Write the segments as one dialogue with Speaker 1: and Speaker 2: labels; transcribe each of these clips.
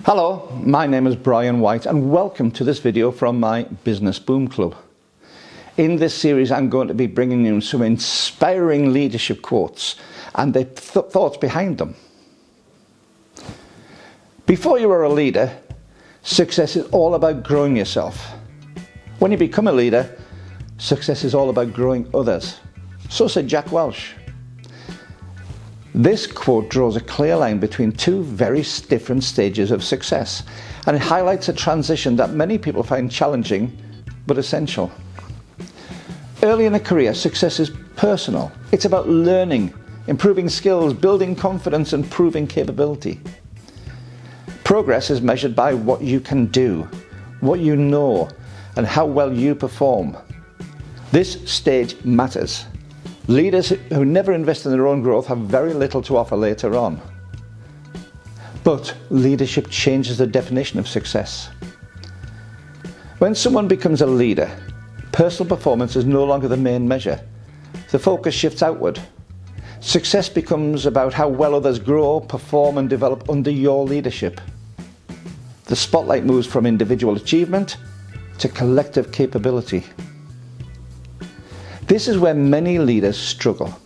Speaker 1: Hello, my name is Brian White and welcome to this video from my Business Boom Club. In this series I'm going to be bringing you some inspiring leadership quotes and the thoughts behind them. Before you are a leader, success is all about growing yourself. When you become a leader, success is all about growing others. So said Jack Welch. This quote draws a clear line between two very different stages of success, and it highlights a transition that many people find challenging but essential. Early in a career, success is personal. It's about learning, improving skills, building confidence and proving capability. Progress is measured by what you can do, what you know, and how well you perform. This stage matters. Leaders who never invest in their own growth have very little to offer later on. But leadership changes the definition of success. When someone becomes a leader, personal performance is no longer the main measure. The focus shifts outward. Success becomes about how well others grow, perform and develop under your leadership. The spotlight moves from individual achievement to collective capability. This is where many leaders struggle.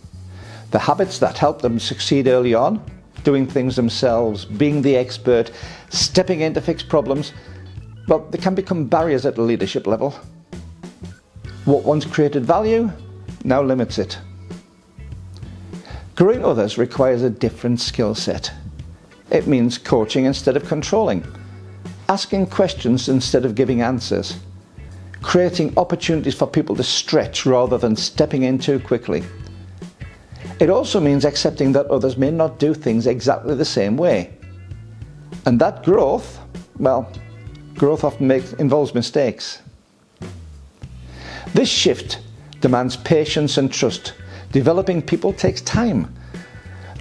Speaker 1: The habits that help them succeed early on, doing things themselves, being the expert, stepping in to fix problems, well, they can become barriers at the leadership level. What once created value now limits it. Growing others requires a different skill set. It means coaching instead of controlling, asking questions instead of giving answers, creating opportunities for people to stretch rather than stepping in too quickly. It also means accepting that others may not do things exactly the same way. And that growth often involves mistakes. This shift demands patience and trust. Developing people takes time.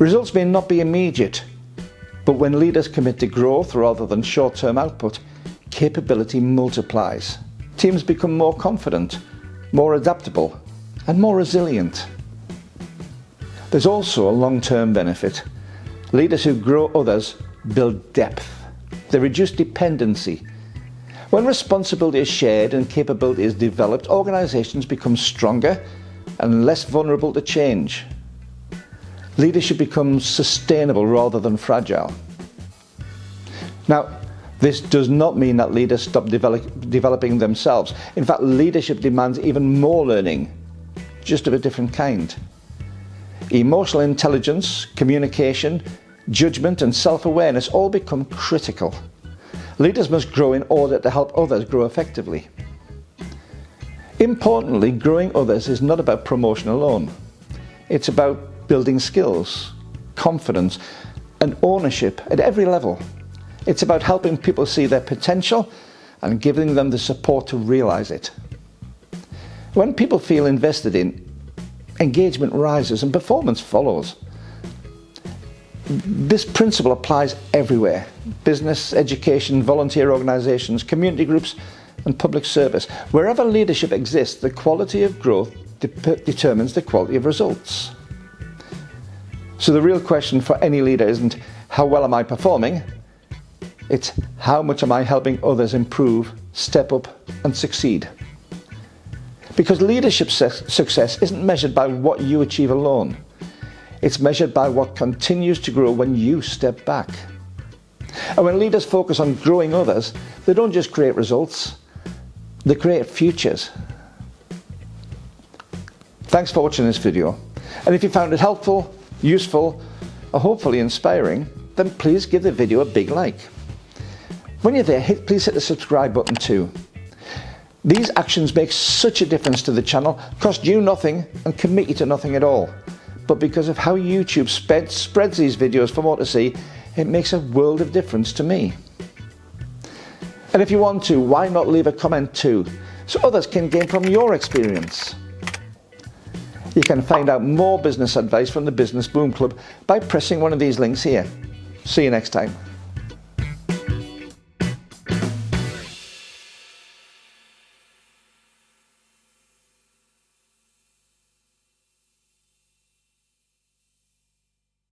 Speaker 1: Results may not be immediate, but when leaders commit to growth rather than short-term output, capability multiplies. Teams become more confident, more adaptable, and more resilient. There's also a long-term benefit. Leaders who grow others build depth. They reduce dependency. When responsibility is shared and capability is developed, organizations become stronger and less vulnerable to change. Leadership becomes sustainable rather than fragile. Now, this does not mean that leaders stop developing themselves. In fact, leadership demands even more learning, just of a different kind. Emotional intelligence, communication, judgment and self-awareness all become critical. Leaders must grow in order to help others grow effectively. Importantly, growing others is not about promotion alone. It's about building skills, confidence and ownership at every level. It's about helping people see their potential and giving them the support to realize it. When people feel invested in, engagement rises and performance follows. This principle applies everywhere: business, education, volunteer organizations, community groups, and public service. Wherever leadership exists, the quality of growth determines the quality of results. So the real question for any leader isn't, how well am I performing? It's, how much am I helping others improve, step up and succeed? Because leadership success isn't measured by what you achieve alone. It's measured by what continues to grow when you step back. And when leaders focus on growing others, they don't just create results, they create futures. Thanks for watching this video. And if you found it helpful, useful, or hopefully inspiring, then please give the video a big like. When you're there, please hit the subscribe button too. These actions make such a difference to the channel, cost you nothing and commit you to nothing at all. But because of how YouTube spreads these videos for more to see, it makes a world of difference to me. And if you want to, why not leave a comment too, so others can gain from your experience. You can find out more business advice from the Business Boom Club by pressing one of these links here. See you next time.